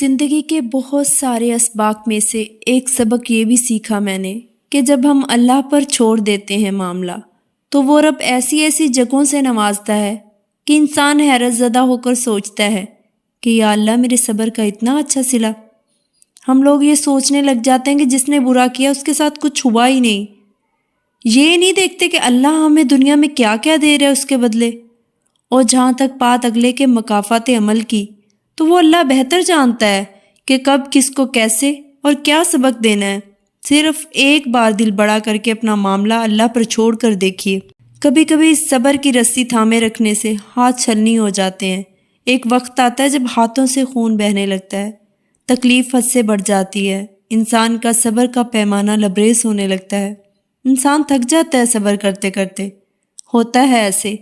زندگی کے بہت سارے اسباق میں سے ایک سبق یہ بھی سیکھا میں نے کہ جب ہم اللہ پر چھوڑ دیتے ہیں معاملہ تو وہ رب ایسی ایسی جگہوں سے نوازتا ہے کہ انسان حیرت زدہ ہو کر سوچتا ہے کہ یا اللہ میرے صبر کا اتنا اچھا صلہ۔ ہم لوگ یہ سوچنے لگ جاتے ہیں کہ جس نے برا کیا اس کے ساتھ کچھ ہوا ہی نہیں، یہ نہیں دیکھتے کہ اللہ ہمیں دنیا میں کیا کیا دے رہا ہے اس کے بدلے۔ اور جہاں تک بات اگلے کے مکافات عمل کی تو وہ اللہ بہتر جانتا ہے کہ کب کس کو کیسے اور کیا سبق دینا ہے۔ صرف ایک بار دل بڑا کر کے اپنا معاملہ اللہ پر چھوڑ کر دیکھیے۔ کبھی کبھی صبر کی رسی تھامے رکھنے سے ہاتھ چھلنی ہو جاتے ہیں۔ ایک وقت آتا ہے جب ہاتھوں سے خون بہنے لگتا ہے، تکلیف حد سے بڑھ جاتی ہے، انسان کا صبر کا پیمانہ لبریز ہونے لگتا ہے، انسان تھک جاتا ہے صبر کرتے کرتے۔ ہوتا ہے ایسے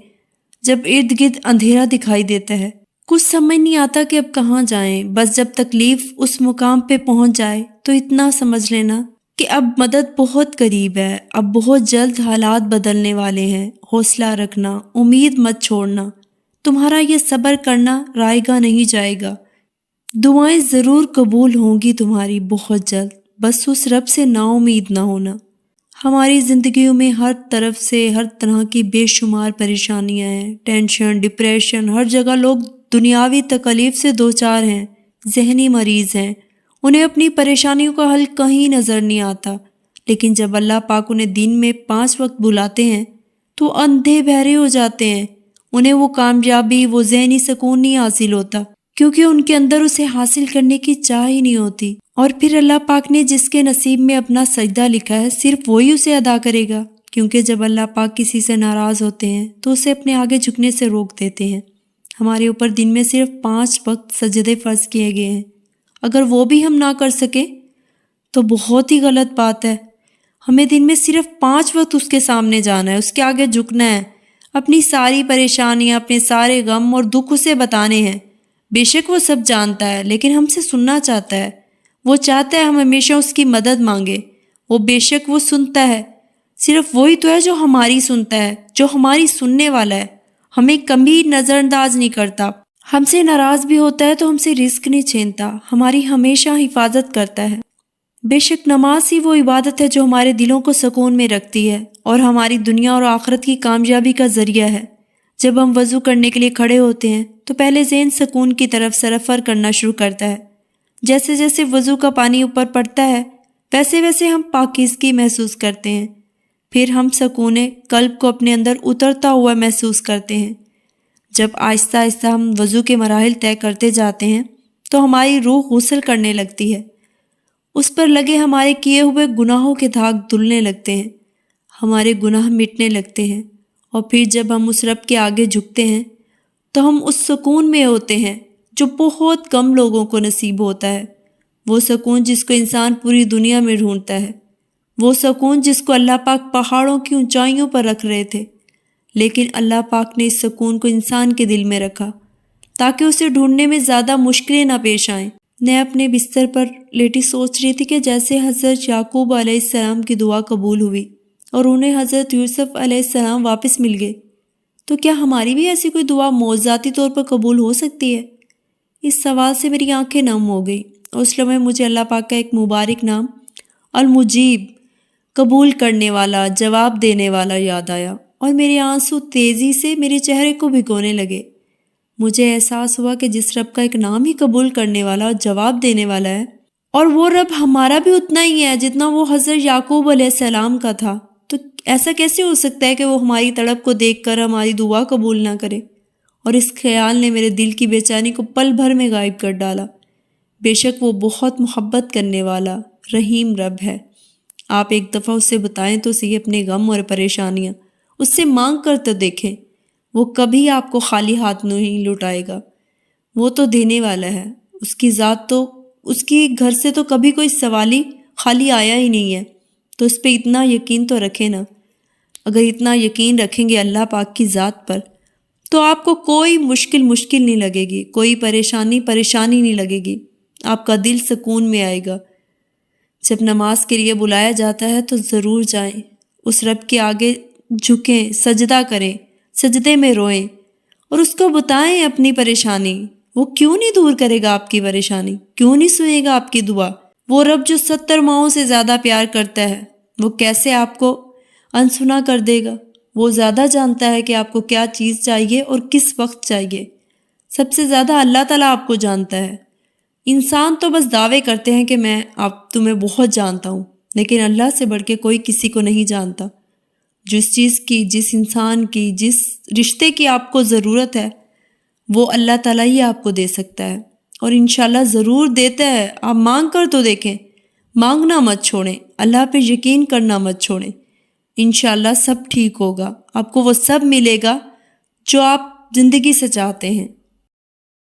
جب ارد گرد اندھیرا دکھائی دیتا ہے، کچھ سمجھ نہیں آتا کہ اب کہاں جائیں۔ بس جب تکلیف اس مقام پہ پہنچ جائے تو اتنا سمجھ لینا کہ اب مدد بہت قریب ہے، اب بہت جلد حالات بدلنے والے ہیں۔ حوصلہ رکھنا، امید مت چھوڑنا، تمہارا یہ صبر کرنا رائے گا نہیں جائے گا، دعائیں ضرور قبول ہوں گی تمہاری بہت جلد۔ بس اس رب سے نا امید نہ ہونا۔ ہماری زندگیوں میں ہر طرف سے ہر طرح کی بے شمار پریشانیاں ہیں، ٹینشن، ڈپریشن، ہر جگہ لوگ دنیاوی تکلیف سے دوچار ہیں، ذہنی مریض ہیں، انہیں اپنی پریشانیوں کا حل کہیں نظر نہیں آتا۔ لیکن جب اللہ پاک انہیں دن میں 5 وقت بلاتے ہیں تو اندھے بہرے ہو جاتے ہیں، انہیں وہ کامیابی، وہ ذہنی سکون نہیں حاصل ہوتا، کیونکہ ان کے اندر اسے حاصل کرنے کی چاہ ہی نہیں ہوتی۔ اور پھر اللہ پاک نے جس کے نصیب میں اپنا سجدہ لکھا ہے صرف وہی اسے ادا کرے گا، کیونکہ جب اللہ پاک کسی سے ناراض ہوتے ہیں تو اسے اپنے آگے جھکنے سے روک دیتے ہیں۔ ہمارے اوپر دن میں صرف 5 وقت سجدے فرض کیے گئے ہیں، اگر وہ بھی ہم نہ کر سکیں تو بہت ہی غلط بات ہے۔ ہمیں دن میں صرف 5 وقت اس کے سامنے جانا ہے، اس کے آگے جھکنا ہے، اپنی ساری پریشانیاں، اپنے سارے غم اور دکھ اسے بتانے ہیں۔ بے شک وہ سب جانتا ہے لیکن ہم سے سننا چاہتا ہے، وہ چاہتا ہے ہم ہمیشہ اس کی مدد مانگے۔ وہ بے شک وہ سنتا ہے، صرف وہی تو ہے جو ہماری سنتا ہے، جو ہماری سننے والا ہے، ہمیں کبھی نظر انداز نہیں کرتا، ہم سے ناراض بھی ہوتا ہے تو ہم سے رزق نہیں چھینتا، ہماری ہمیشہ حفاظت کرتا ہے۔ بے شک نماز ہی وہ عبادت ہے جو ہمارے دلوں کو سکون میں رکھتی ہے اور ہماری دنیا اور آخرت کی کامیابی کا ذریعہ ہے۔ جب ہم وضو کرنے کے لیے کھڑے ہوتے ہیں تو پہلے ذہن سکون کی طرف سفر کرنا شروع کرتا ہے۔ جیسے جیسے وضو کا پانی اوپر پڑتا ہے ویسے ویسے ہم پاکیزگی محسوس کرتے ہیں، پھر ہم سکون قلب کو اپنے اندر اترتا ہوا محسوس کرتے ہیں۔ جب آہستہ آہستہ ہم وضو کے مراحل طے کرتے جاتے ہیں تو ہماری روح غسل کرنے لگتی ہے، اس پر لگے ہمارے کیے ہوئے گناہوں کے داغ دھلنے لگتے ہیں، ہمارے گناہ مٹنے لگتے ہیں، اور پھر جب ہم اس رب کے آگے جھکتے ہیں تو ہم اس سکون میں ہوتے ہیں جو بہت کم لوگوں کو نصیب ہوتا ہے۔ وہ سکون جس کو انسان پوری دنیا میں ڈھونڈتا ہے، وہ سکون جس کو اللہ پاک پہاڑوں کی اونچائیوں پر رکھ رہے تھے، لیکن اللہ پاک نے اس سکون کو انسان کے دل میں رکھا تاکہ اسے ڈھونڈنے میں زیادہ مشکلیں نہ پیش آئیں۔ میں اپنے بستر پر لیٹی سوچ رہی تھی کہ جیسے حضرت یعقوب علیہ السلام کی دعا قبول ہوئی اور انہیں حضرت یوسف علیہ السلام واپس مل گئے، تو کیا ہماری بھی ایسی کوئی دعا معجزاتی طور پر قبول ہو سکتی ہے؟ اس سوال سے میری آنکھیں نم ہو گئی اور اس لمحے مجھے اللہ پاک کا ایک مبارک نام المجیب، قبول کرنے والا، جواب دینے والا یاد آیا، اور میرے آنسو تیزی سے میرے چہرے کو بھگونے لگے۔ مجھے احساس ہوا کہ جس رب کا ایک نام ہی قبول کرنے والا اور جواب دینے والا ہے، اور وہ رب ہمارا بھی اتنا ہی ہے جتنا وہ حضرت یعقوب علیہ السلام کا تھا، تو ایسا کیسے ہو سکتا ہے کہ وہ ہماری تڑپ کو دیکھ کر ہماری دعا قبول نہ کرے؟ اور اس خیال نے میرے دل کی بے چینی کو پل بھر میں غائب کر ڈالا۔ بے شک وہ بہت محبت کرنے والا رحیم رب ہے۔ آپ ایک دفعہ اس سے بتائیں تو صحیح اپنے غم اور پریشانیاں، اس سے مانگ کر تو دیکھیں، وہ کبھی آپ کو خالی ہاتھ نہیں لوٹائے گا، وہ تو دینے والا ہے، اس کی ذات تو، اس کی گھر سے تو کبھی کوئی سوالی خالی آیا ہی نہیں ہے، تو اس پہ اتنا یقین تو رکھیں نا۔ اگر اتنا یقین رکھیں گے اللہ پاک کی ذات پر تو آپ کو کوئی مشکل نہیں لگے گی، کوئی پریشانی نہیں لگے گی، آپ کا دل سکون میں آئے گا۔ جب نماز کے لیے بلایا جاتا ہے تو ضرور جائیں، اس رب کے آگے جھکیں، سجدہ کریں، سجدے میں روئیں اور اس کو بتائیں اپنی پریشانی، وہ کیوں نہیں دور کرے گا آپ کی پریشانی؟ کیوں نہیں سنے گا آپ کی دعا؟ وہ رب جو 70 ماؤں سے زیادہ پیار کرتا ہے، وہ کیسے آپ کو انسنا کر دے گا؟ وہ زیادہ جانتا ہے کہ آپ کو کیا چیز چاہیے اور کس وقت چاہیے۔ سب سے زیادہ اللہ تعالیٰ آپ کو جانتا ہے۔ انسان تو بس دعوے کرتے ہیں کہ میں تمہیں بہت جانتا ہوں، لیکن اللہ سے بڑھ کے کوئی کسی کو نہیں جانتا۔ جس چیز کی، جس انسان کی، جس رشتے کی آپ کو ضرورت ہے، وہ اللہ تعالیٰ ہی آپ کو دے سکتا ہے، اور انشاءاللہ ضرور دیتا ہے۔ آپ مانگ کر تو دیکھیں، مانگنا مت چھوڑیں، اللہ پہ یقین کرنا مت چھوڑیں۔ انشاءاللہ سب ٹھیک ہوگا، آپ کو وہ سب ملے گا جو آپ زندگی سے چاہتے ہیں۔